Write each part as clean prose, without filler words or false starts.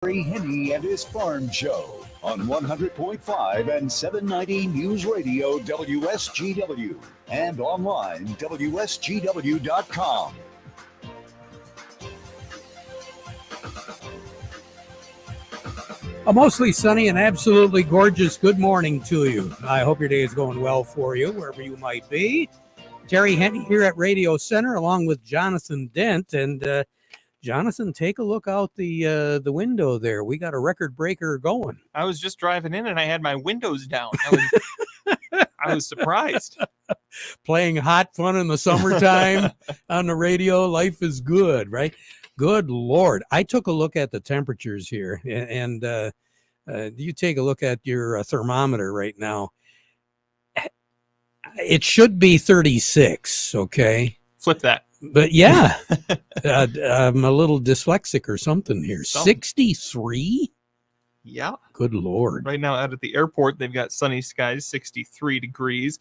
Henne and his Farm Show on 100.5 and 790 News Radio WSGW and online WSGW.com. A mostly sunny and absolutely gorgeous good morning to you. I hope your day is going well for you, wherever you might be. Terry Henne here at Radio Center, along with Jonathan Dent. And Jonathan, take a look out the window there. We got a record breaker going. I was just driving in and I had my windows down. I was surprised. Playing hot fun in the summertime on the radio. Life is good, right? Good Lord. I took a look at the temperatures here, and you take a look at your thermometer right now. It should be 36, okay? Flip that. But yeah, I'm a little dyslexic or something here. 63? Yeah. Good Lord. Right now out at the airport, they've got sunny skies, 63 degrees.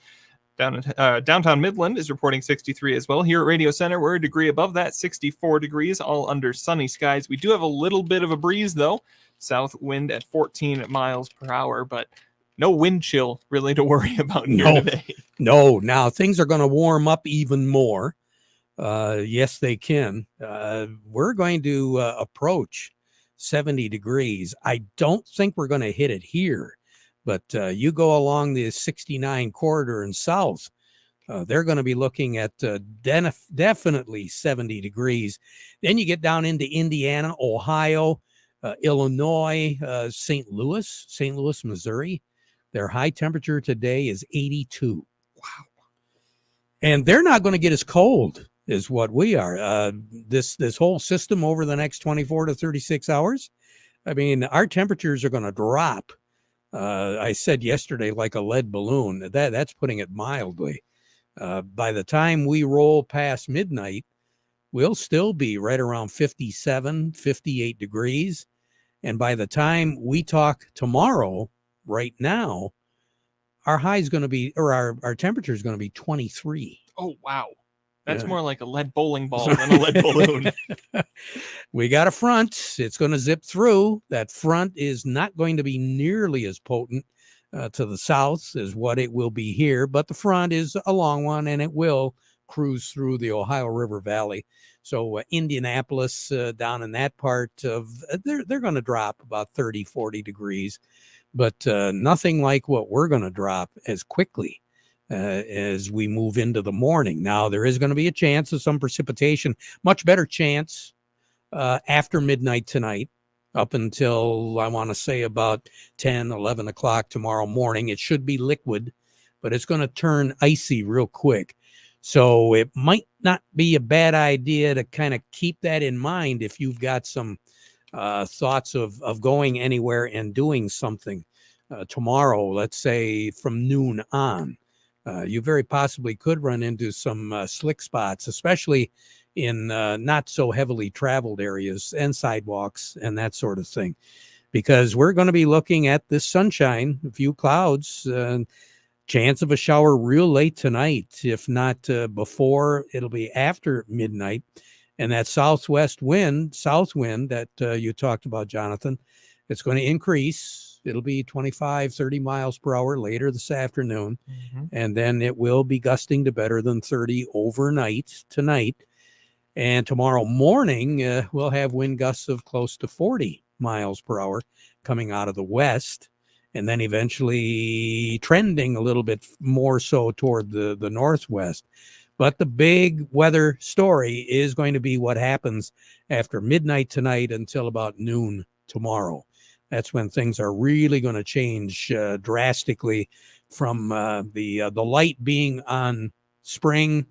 Downtown Midland is reporting 63 as well. Here at Radio Center, we're a degree above that, 64 degrees, all under sunny skies. We do have a little bit of a breeze, though. South wind at 14 miles per hour, but no wind chill really to worry about here today. No, now things are going to warm up even more. Yes, they can. We're going to approach 70 degrees. I don't think we're going to hit it here. But you go along the 69 corridor and south, they're going to be looking at definitely 70 degrees. Then you get down into Indiana, Ohio, Illinois, St. Louis, Missouri. Their high temperature today is 82. Wow. And they're not going to get as cold as what we are. This whole system over the next 24 to 36 hours, I mean, our temperatures are going to drop. I said yesterday, like a lead balloon. That's putting it mildly. By the time we roll past midnight, we'll still be right around 57, 58 degrees. And by the time we talk tomorrow, right now, our high is going to be, or our temperature is going to be 23. Oh, wow. That's more like a lead bowling ball than a lead balloon. We got a front. It's going to zip through. That front is not going to be nearly as potent to the south as what it will be here, but the front is a long one, and it will cruise through the Ohio River Valley. So Indianapolis, down in that part of, they're going to drop about 30, 40 degrees, but nothing like what we're going to drop as quickly as we move into the morning. Now, there is going to be a chance of some precipitation, much better chance after midnight tonight up until, I want to say, about 10, 11 o'clock tomorrow morning. It should be liquid, but it's going to turn icy real quick. So it might not be a bad idea to kind of keep that in mind if you've got some thoughts of going anywhere and doing something tomorrow, let's say from noon on. You very possibly could run into some slick spots, especially in not so heavily traveled areas and sidewalks and that sort of thing, because we're going to be looking at this sunshine, a few clouds, chance of a shower real late tonight. If not before, it'll be after midnight. And that south wind that you talked about, Jonathan, it's going to increase. It'll be 25, 30 miles per hour later this afternoon. Mm-hmm. And then it will be gusting to better than 30 overnight tonight. And tomorrow morning, we'll have wind gusts of close to 40 miles per hour coming out of the west, and then eventually trending a little bit more so toward the northwest. But the big weather story is going to be what happens after midnight tonight until about noon tomorrow. That's when things are really going to change drastically from the light being on spring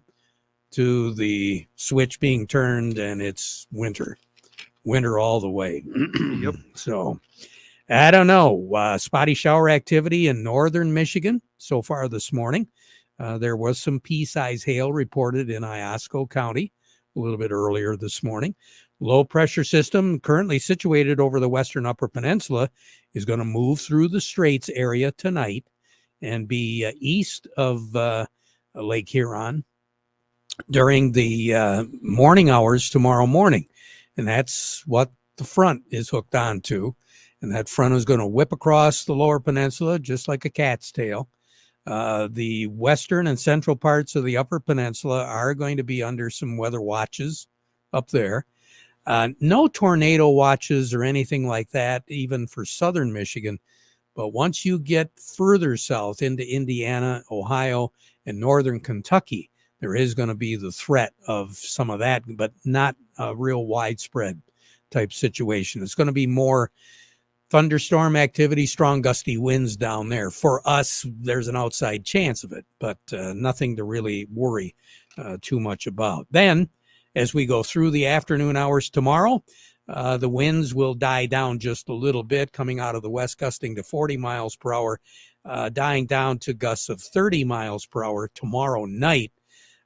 to the switch being turned, and it's winter all the way. Yep. So I don't know. Spotty shower activity in northern Michigan so far this morning. There was some pea-size hail reported in Iosco County a little bit earlier this morning. Low pressure system currently situated over the western upper peninsula is going to move through the Straits area tonight and be east of Lake Huron during the morning hours tomorrow morning. And that's what the front is hooked onto. And that front is going to whip across the lower peninsula just like a cat's tail. The western and central parts of the upper peninsula are going to be under some weather watches up there. No tornado watches or anything like that, even for southern Michigan. But once you get further south into Indiana, Ohio, and northern Kentucky, there is going to be the threat of some of that, but not a real widespread type situation. It's going to be more thunderstorm activity, strong gusty winds down there. For us, there's an outside chance of it, but nothing to really worry too much about. Then, as we go through the afternoon hours tomorrow, the winds will die down just a little bit, coming out of the west, gusting to 40 miles per hour, dying down to gusts of 30 miles per hour tomorrow night.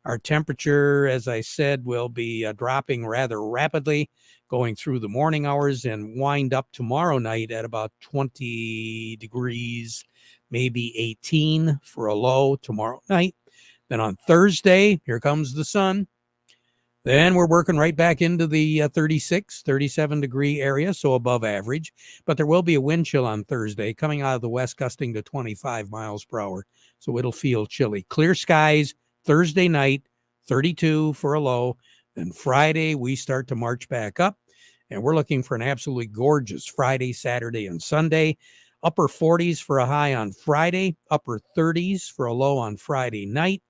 Our temperature, as I said, will be dropping rather rapidly going through the morning hours and wind up tomorrow night at about 20 degrees, maybe 18 for a low tomorrow night. Then on Thursday, here comes the sun. Then we're working right back into the 36, 37 degree area, so above average. But there will be a wind chill on Thursday coming out of the west, gusting to 25 miles per hour. So it'll feel chilly. Clear skies Thursday night, 32 for a low. Then Friday, we start to march back up. And we're looking for an absolutely gorgeous Friday, Saturday, and Sunday. Upper 40s for a high on Friday. Upper 30s for a low on Friday night.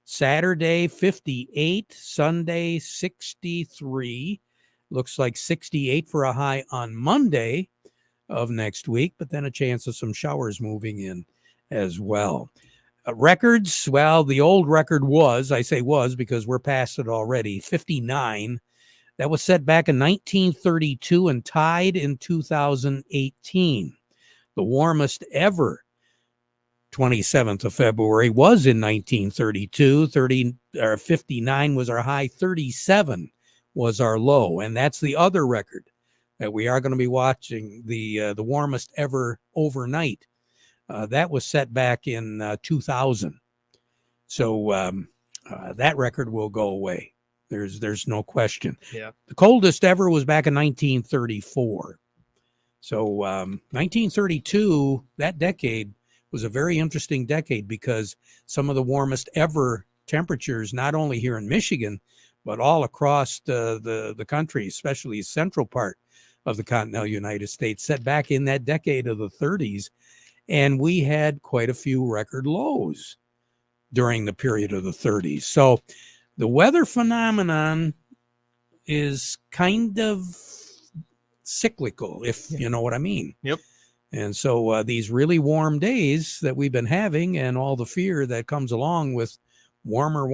Saturday, 58. Sunday, 63. Looks like 68 for a high on Monday of next week, but then a chance of some showers moving in as well. Records, well, the old record was, I say was because we're past it already, 59. That was set back in 1932 and tied in 2018. The warmest ever 27th of February was in 1932. 59 was our high. 37 was our low. And that's the other record that we are going to be watching, the warmest ever overnight. That was set back in 2000. So that record will go away. There's no question. Yeah. The coldest ever was back in 1934. So 1932, that decade was a very interesting decade because some of the warmest ever temperatures, not only here in Michigan, but all across the country, especially the central part of the continental United States, set back in that decade of the 30s. And we had quite a few record lows during the period of the 30s. So the weather phenomenon is kind of cyclical, if you know what I mean. Yep. And so these really warm days that we've been having and all the fear that comes along with warmer,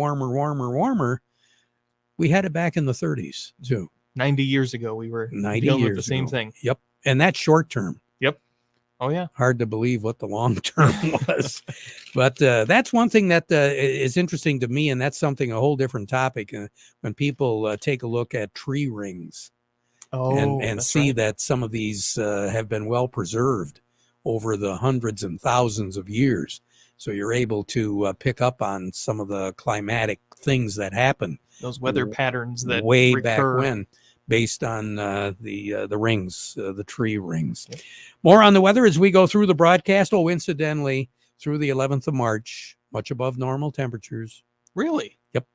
we had it back in the 30s too. 90 years ago, we were 90 dealing years with the same ago. thing. Yep. And that's short term. Yep. Oh, yeah. Hard to believe what the long term was. But that's one thing that is interesting to me, and that's something a whole different topic. When people take a look at tree rings and see right. that some of these have been well preserved over the hundreds and thousands of years. So you're able to pick up on some of the climatic things that happen. Those weather patterns that way recur. back when, based on the rings, the tree rings. Yep. More on the weather as we go through the broadcast. Oh, incidentally, through the 11th of March, much above normal temperatures. Really? Yep.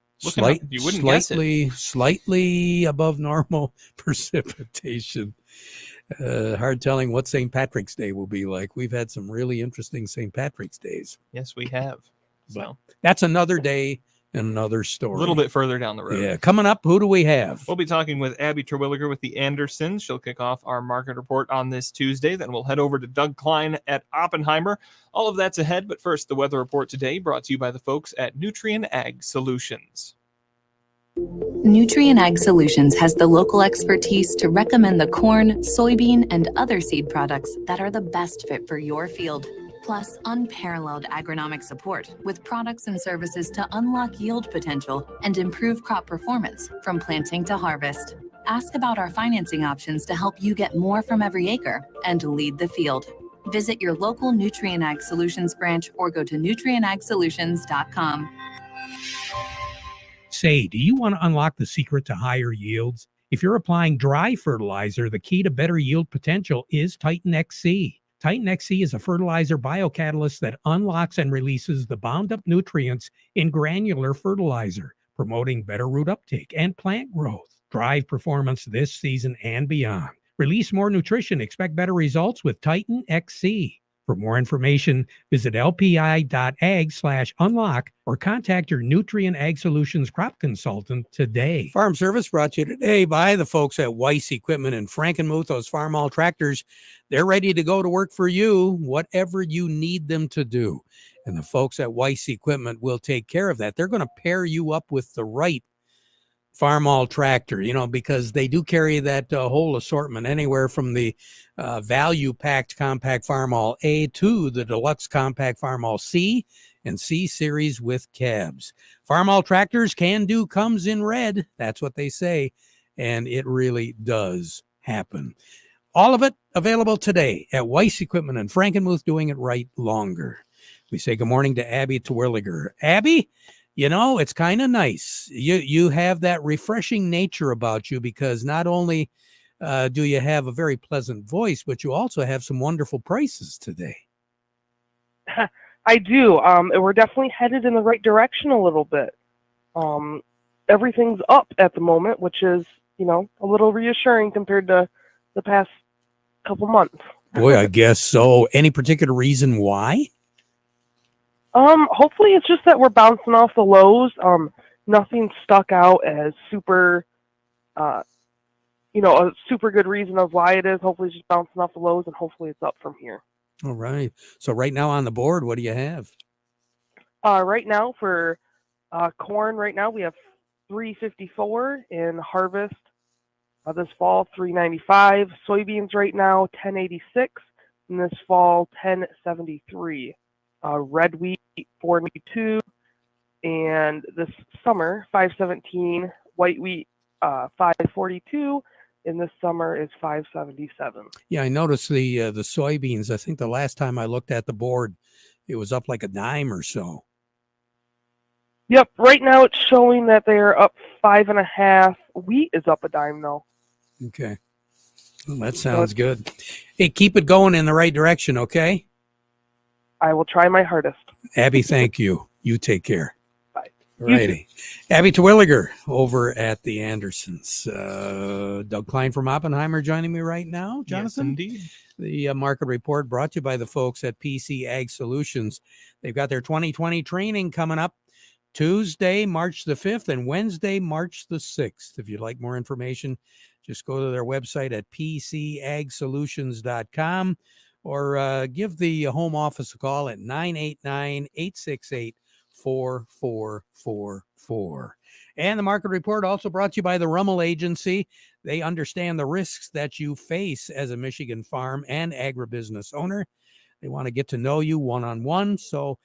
You wouldn't guess it. Slightly above normal precipitation. Hard telling what St. Patrick's Day will be like. We've had some really interesting St. Patrick's Days. Yes, we have. So that's another day and another story. A little bit further down the road. Yeah. Coming up, who do we have? We'll be talking with Abby Terwilliger with the Andersons. She'll kick off our market report on this Tuesday. Then we'll head over to Doug Klein at Oppenheimer. All of that's ahead, but first, the weather report today brought to you by the folks at Nutrien Ag Solutions. Nutrien Ag Solutions has the local expertise to recommend the corn, soybean, and other seed products that are the best fit for your field. Plus, unparalleled agronomic support with products and services to unlock yield potential and improve crop performance from planting to harvest. Ask about our financing options to help you get more from every acre and lead the field. Visit your local Nutrien Ag Solutions branch or go to nutrienagsolutions.com. Say, do you want to unlock the secret to higher yields? If you're applying dry fertilizer, the key to better yield potential is Titan XC. Titan XC is a fertilizer biocatalyst that unlocks and releases the bound up nutrients in granular fertilizer, promoting better root uptake and plant growth. Drive performance this season and beyond. Release more nutrition. Expect better results with Titan XC. For more information, visit lpi.ag/unlock or contact your Nutrient Ag Solutions crop consultant today. Farm Service brought to you today by the folks at Weiss Equipment in Frankenmuth. Those Farmall tractors, they're ready to go to work for you, whatever you need them to do. And the folks at Weiss Equipment will take care of that. They're going to pair you up with the right Farmall tractor, because they do carry that whole assortment, anywhere from the value-packed compact Farmall A to the deluxe compact Farmall C and C series with cabs. Farmall tractors comes in red. That's what they say, and it really does happen. All of it available today at Weiss Equipment and Frankenmuth, doing it right longer. We say good morning to Abby Terwilliger. Abby, it's kind of nice. You have that refreshing nature about you, because not only do you have a very pleasant voice, but you also have some wonderful prices today. I do. We're definitely headed in the right direction a little bit. Everything's up at the moment, which is, a little reassuring compared to the past couple months. Boy, I guess so. Any particular reason why? Hopefully it's just that we're bouncing off the lows. Nothing stuck out as super, a super good reason of why it is. Hopefully it's just bouncing off the lows, and hopefully it's up from here. All right. So right now on the board, what do you have? Right now for corn, we have $3.54 in harvest. This fall, $3.95. Soybeans right now, $10.86. And this fall, $10.73. Red wheat, $4.92, and this summer, $5.17. White wheat, $5.42, and this summer is $5.77. Yeah, I noticed the soybeans. I think the last time I looked at the board, it was up like a dime or so. Yep, right now it's showing that they're up 5.5. Wheat is up a dime though. Okay, well, that sounds good. Hey, keep it going in the right direction, okay? I will try my hardest. Abby, thank you. You take care. Bye. Righty. Abby Terwilliger over at the Andersons. Doug Klein from Oppenheimer joining me right now. Jonathan? Yes, indeed. The market report brought to you by the folks at PC Ag Solutions. They've got their 2020 training coming up Tuesday, March the 5th, and Wednesday, March the 6th. If you'd like more information, just go to their website at pcagsolutions.com. or give the home office a call at 989-868-4444. And the market report also brought to you by the Rummel Agency. They understand the risks that you face as a Michigan farm and agribusiness owner. They want to get to know you one-on-one, so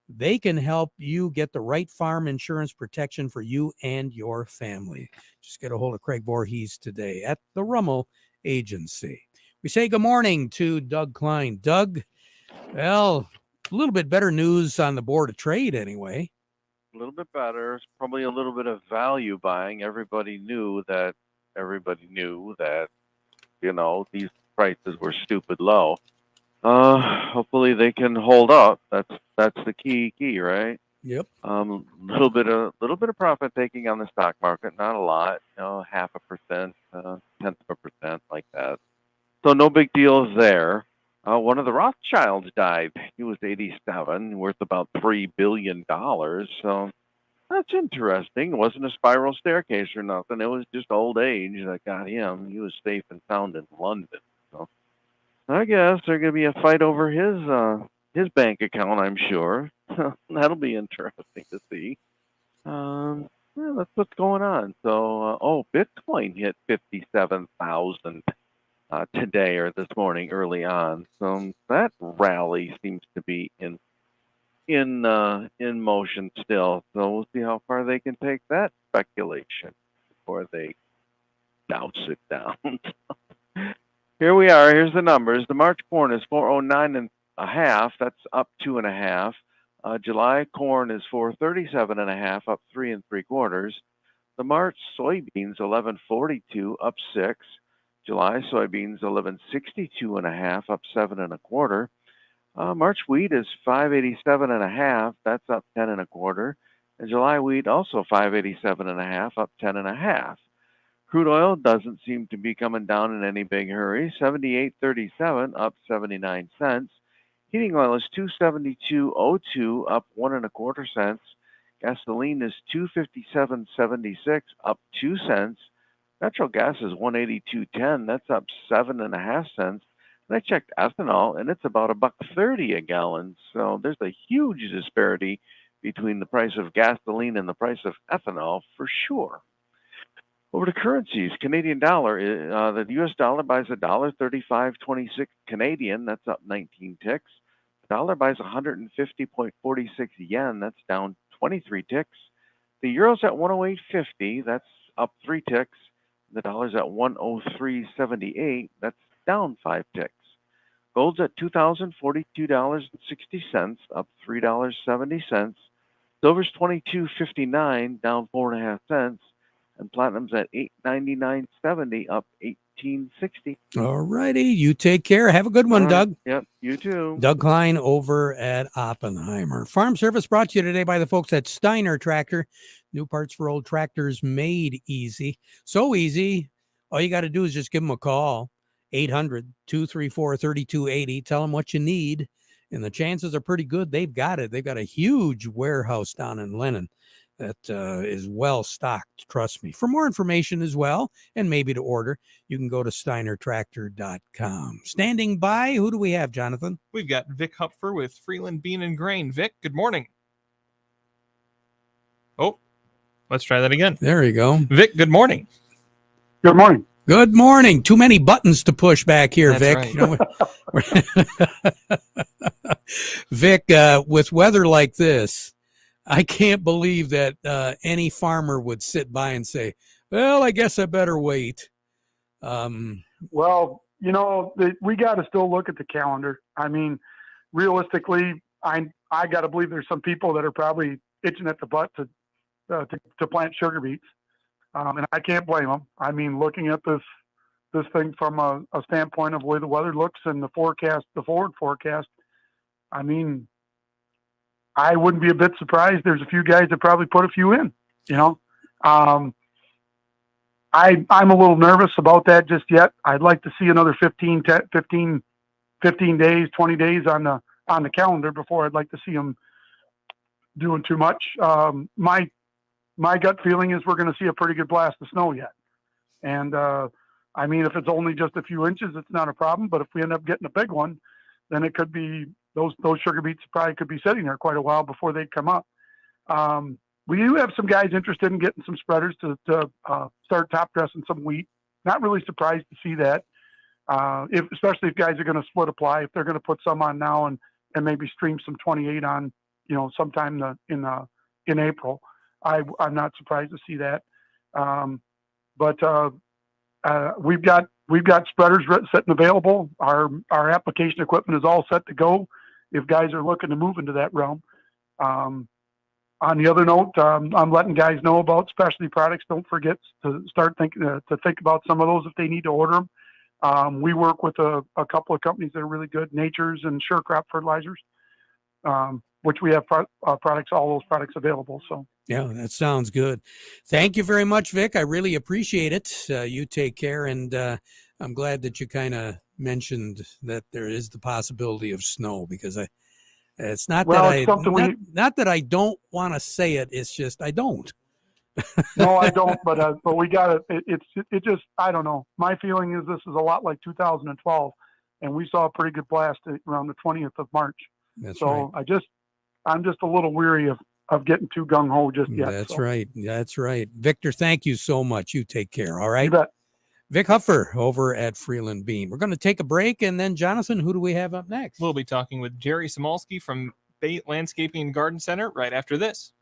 they can help you get the right farm insurance protection for you and your family. Just get a hold of Craig Voorhees today at the Rummel Agency. We say good morning to Doug Klein. Doug, well, a little bit better news on the Board of Trade anyway. A little bit better. It's probably a little bit of value buying. Everybody knew that, these prices were stupid low. Hopefully they can hold up. That's the key, right? Yep. Little bit of profit taking on the stock market, not a lot, 0.5%, 0.1%, like that. So no big deals there. One of the Rothschilds died. He was 87, worth about $3 billion. So that's interesting. It wasn't a spiral staircase or nothing. It was just old age that got him. He was safe and sound in London. So I guess there's going to be a fight over his bank account, I'm sure. That'll be interesting to see. That's what's going on. So, Bitcoin hit 57,000 today or this morning early on. So that rally seems to be in motion still. So we'll see how far they can take that speculation before they douse it down. Here we are. Here's the numbers. The March corn is 409.5. That's up 2.5. July corn is 437.5, up 3 3/4. The March soybeans 11.42 up 6. July soybeans 11.62.5 up 7.25. March wheat is 5.87.5. That's up 10.25. And July wheat also 5.87.5 up 10.5. Crude oil doesn't seem to be coming down in any big hurry. 78.37 up 79 cents. Heating oil is 272.02 up 1.25 cents. Gasoline is 257.76 up 2 cents. Natural gas is 182.10. That's up 7.5 cents. And I checked ethanol, and it's about $1.30 a gallon. So there's a huge disparity between the price of gasoline and the price of ethanol for sure. Over to currencies, Canadian dollar, the U.S. dollar buys $1.3526 Canadian. That's up 19 ticks. The dollar buys 150.46 yen. That's down 23 ticks. The euro's at 108.50. That's up 3 ticks. The dollar's at 103.78. That's down 5 ticks. Gold's at $2,042.60, up $3.70. Silver's $22.59, down 4.5 cents. And platinum's at $899.70, up $18.60. All righty. You take care. Have a good one, Doug. Yep, you too. Doug Klein over at Oppenheimer. Farm Service brought to you today by the folks at Steiner Tractor. New parts for old tractors made easy. So easy. All you got to do is just give them a call. 800-234-3280. Tell them what you need. And the chances are pretty good they've got it. They've got a huge warehouse down in Lennon that is well stocked, trust me. For more information as well, and maybe to order, you can go to steinertractor.com. Standing by, who do we have, Jonathan? We've got Vic Hupfer with Freeland Bean and Grain. Vic, good morning. Oh, let's try that again. There you go. Vic, good morning. Good morning. Good morning. Too many buttons to push back here, That's Vic. right. Vic, with weather like this, I can't believe that any farmer would sit by and say, well, I guess I better wait. Well, we got to still look at the calendar. I mean, realistically, I got to believe there's some people that are probably itching at the butt to plant sugar beets. And I can't blame them. I mean, looking at this thing from a standpoint of the way the weather looks and the forward forecast, I mean, I wouldn't be a bit surprised. There's a few guys that probably put a few in, I'm a little nervous about that just yet. I'd like to see another 15 days, 20 days on the calendar before I'd like to see them doing too much. My gut feeling is we're going to see a pretty good blast of snow yet. And, I mean, if it's only just a few inches, it's not a problem. But if we end up getting a big one, then it could be those sugar beets probably could be sitting there quite a while before they come up. We do have some guys interested in getting some spreaders to start top dressing some wheat. Not really surprised to see that, especially if guys are going to split apply, if they're going to put some on now and maybe stream some 28 on, sometime in April. I'm not surprised to see that. But we've got spreaders sitting available. Our application equipment is all set to go if guys are looking to move into that realm. On the other note, I'm letting guys know about specialty products. Don't forget to start think about some of those if they need to order them. We work with a couple of companies that are really good, Nature's and Sure Crop Fertilizers, which we have all those products available. So. Yeah, that sounds good. Thank you very much, Vic. I really appreciate it. You take care, and I'm glad that you kind of mentioned that there is the possibility of snow, because it's not that I don't want to say it. It's just I don't. No, I don't. But we got it. It just, I don't know. My feeling is this is a lot like 2012, and we saw a pretty good blast around the 20th of March. That's so right. I'm just a little weary of getting too gung-ho just yet. That's right. That's right. Victor, thank you so much. You take care. All right. You bet. Vic Huffer over at Freeland Bean. We're going to take a break, and then Jonathan, who do we have up next? We'll be talking with Jerry Samolsky from Bait Landscaping and Garden Center right after this.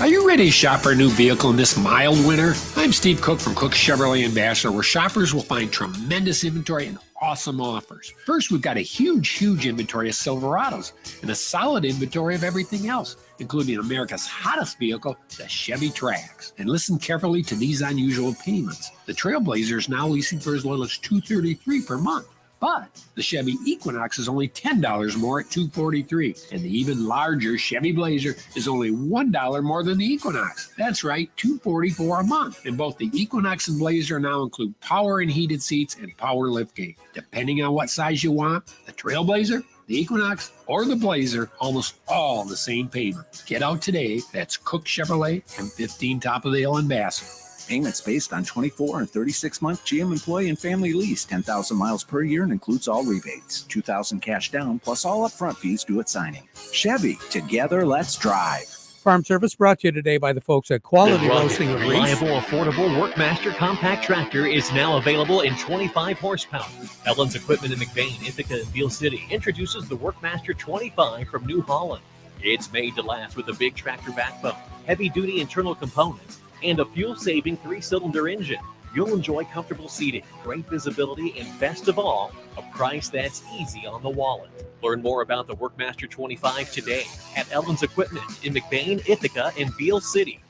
Are you ready to shop for a new vehicle in this mild winter? I'm Steve Cook from Cook Chevrolet Ambassador, where shoppers will find tremendous inventory and awesome offers. First, we've got a huge inventory of Silverados and a solid inventory of everything else, including America's hottest vehicle, the Chevy Trax. And listen carefully to these unusual payments. The Trailblazer is now leasing for as little as $233 per month. But the Chevy Equinox is only $10 more at $243, and the even larger Chevy Blazer is only $1 more than the Equinox. That's right, $244 a month. And both the Equinox and Blazer now include power and heated seats and power liftgate. Depending on what size you want, the Trailblazer, the Equinox, or the Blazer, almost all the same payment. Get out today. That's Cook Chevrolet and 15 Top of the Hill Ambassador. Payments based on 24 and 36-month GM employee and family lease, 10,000 miles per year, and includes all rebates. $2,000 cash down, plus all upfront fees due at signing. Chevy, together, let's drive. Farm Service brought to you today by the folks at Quality Roasting of Reese. Reliable, affordable Workmaster compact tractor is now available in 25 horsepower. Ellen's Equipment in McBain, Ithaca, and Beale City introduces the Workmaster 25 from New Holland. It's made to last with a big tractor backbone, heavy-duty internal components, and a fuel-saving 3-cylinder engine. You'll enjoy comfortable seating, great visibility, and best of all, a price that's easy on the wallet. Learn more about the Workmaster 25 today at Ellen's Equipment in McBain, Ithaca, and Beale City.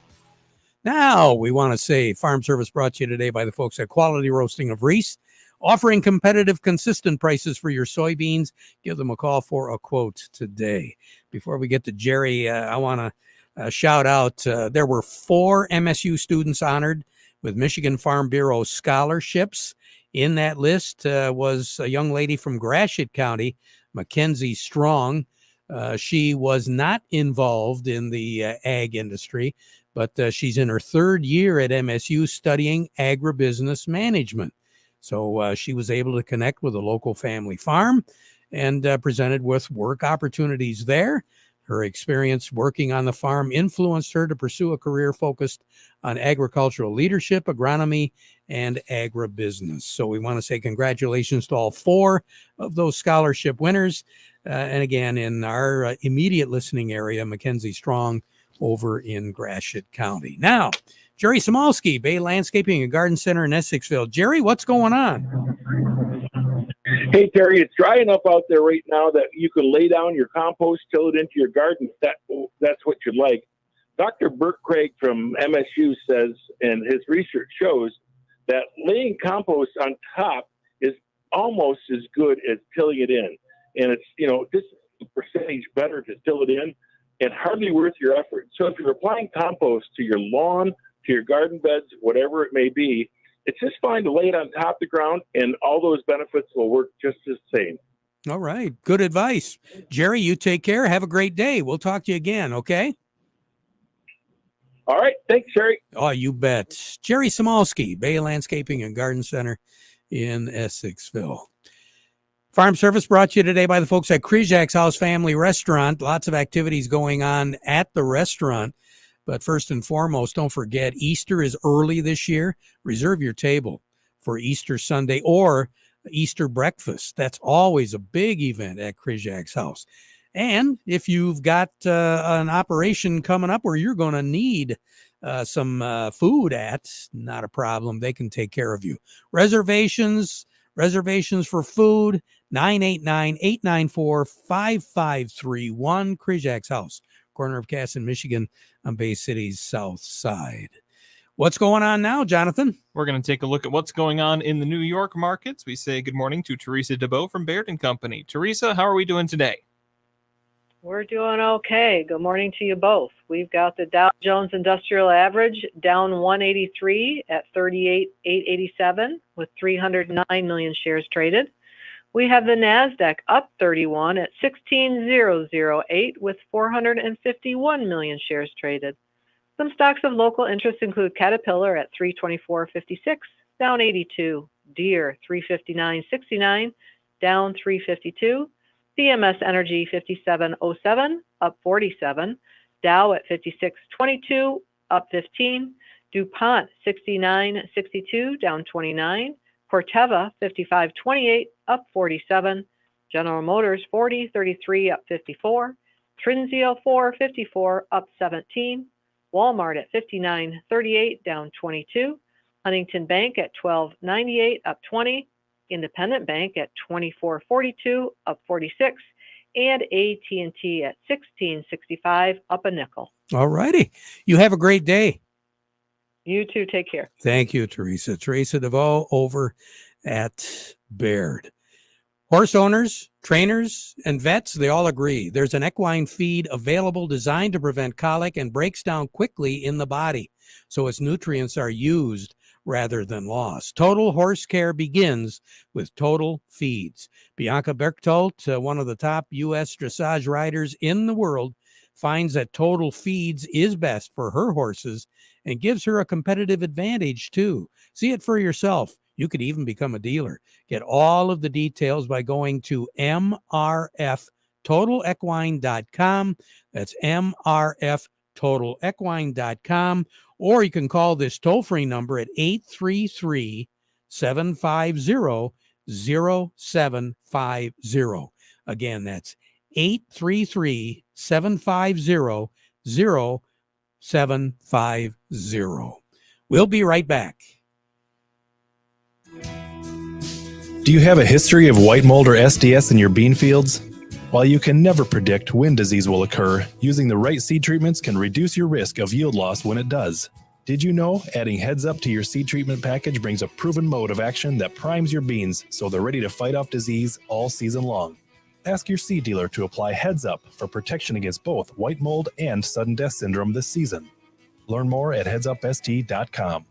Now, we want to say Farm Service brought to you today by the folks at Quality Roasting of Reese, offering competitive, consistent prices for your soybeans. Give them a call for a quote today. Before we get to Jerry, I want to shout out, there were 4 MSU students honored with Michigan Farm Bureau scholarships. In that list was a young lady from Gratiot County, Mackenzie Strong. She was not involved in the ag industry, but she's in her 3rd year at MSU studying agribusiness management. So she was able to connect with a local family farm and presented with work opportunities there. Her experience working on the farm influenced her to pursue a career focused on agricultural leadership, agronomy, and agribusiness. So we want to say congratulations to all 4 of those scholarship winners. And again, in our immediate listening area, Mackenzie Strong over in Gratiot County. Now, Jerry Samolsky, Bay Landscaping and Garden Center in Essexville. Jerry, what's going on? Hey, Terry, it's dry enough out there right now that you can lay down your compost, till it into your garden. That's what you'd like. Dr. Burt Craig from MSU says, and his research shows, that laying compost on top is almost as good as tilling it in. And it's, this is a percentage better to till it in and hardly worth your effort. So if you're applying compost to your lawn, to your garden beds, whatever it may be, it's just fine to lay it on top of the ground, and all those benefits will work just the same. All right. Good advice. Jerry, you take care. Have a great day. We'll talk to you again, okay? All right. Thanks, Jerry. Oh, you bet. Jerry Samolsky, Bay Landscaping and Garden Center in Essexville. Farm Service brought to you today by the folks at Krizak's House Family Restaurant. Lots of activities going on at the restaurant. But first and foremost, don't forget, Easter is early this year. Reserve your table for Easter Sunday or Easter breakfast. That's always a big event at Krizak's House. And if you've got an operation coming up where you're going to need some food at, not a problem. They can take care of you. Reservations for food, 989-894-5531, Krizak's House, corner of Cass and Michigan on Bay City's south side. What's going on now, Jonathan? We're going to take a look at what's going on in the New York markets. We say good morning to Teresa DeBow from Baird & Company. Teresa, how are we doing today? We're doing okay. Good morning to you both. We've got the Dow Jones Industrial Average down 183 at 38,887 with 309 million shares traded. We have the NASDAQ up 31 at 16,008 with 451 million shares traded. Some stocks of local interest include Caterpillar at 324.56, down 82. Deere 359.69, down 352. CMS Energy 57.07, up 47. Dow at 56.22, up 15. DuPont 69.62, down 29. Corteva 55.28, up 47. General Motors 40.33, up 54. Trinzio 4.54, up 17. Walmart at $59.38, down 22. Huntington Bank at $12.98, up 20. Independent Bank at $24.42, up 46. And AT&T at $16.65, up a nickel. All righty. You have a great day. You too. Take care. Thank you, Teresa. Teresa DeVoe over at Baird. Horse owners, trainers, and vets, they all agree. There's an equine feed available designed to prevent colic and breaks down quickly in the body, so its nutrients are used rather than lost. Total horse care begins with Total Feeds. Bianca Berchtold, one of the top U.S. dressage riders in the world, finds that Total Feeds is best for her horses and gives her a competitive advantage, too. See it for yourself. You could even become a dealer. Get all of the details by going to mrftotalequine.com. That's mrftotalequine.com. Or you can call this toll-free number at 833-750-0750. Again, that's 833-750-0750. We'll be right back. Do you have a history of white mold or SDS in your bean fields? While you can never predict when disease will occur, using the right seed treatments can reduce your risk of yield loss when it does. Did you know adding Heads Up to your seed treatment package brings a proven mode of action that primes your beans so they're ready to fight off disease all season long? Ask your seed dealer to apply Heads Up for protection against both white mold and sudden death syndrome this season. Learn more at headsupst.com.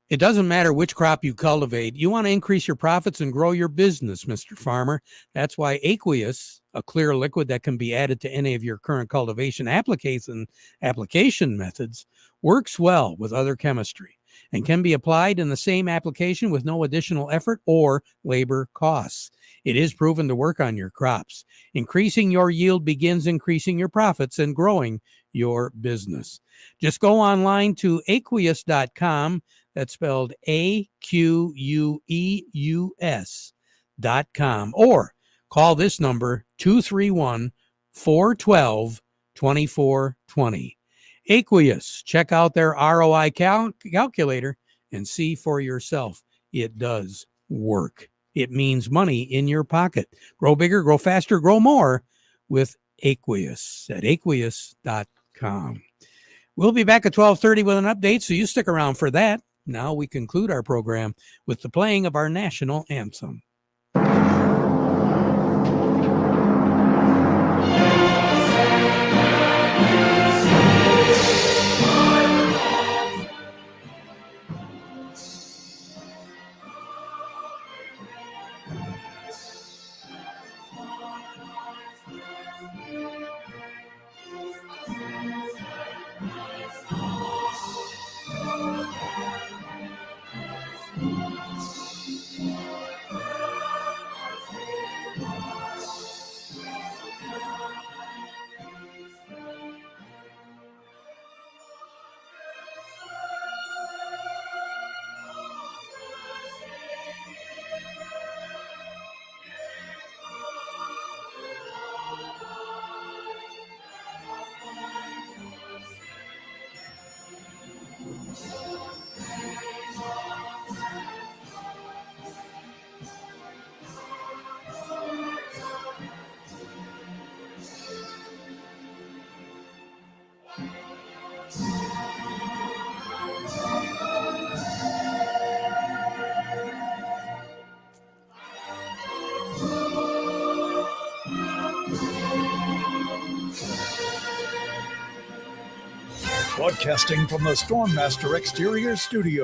It doesn't matter which crop you cultivate. You want to increase your profits and grow your business, Mr. Farmer. That's why Aqueous, a clear liquid that can be added to any of your current cultivation application methods, works well with other chemistry and can be applied in the same application with no additional effort or labor costs. It is proven to work on your crops. Increasing your yield begins increasing your profits and growing your business. Just go online to aqueous.com. That's spelled AQUEUS.com, or call this number 231-412-2420. Aqueous, check out their ROI calculator and see for yourself. It does work. It means money in your pocket. Grow bigger, grow faster, grow more with Aqueous at aqueous.com. We'll be back at 12:30 with an update, so you stick around for that. Now we conclude our program with the playing of our national anthem. Broadcasting from the Stormmaster Exterior Studio.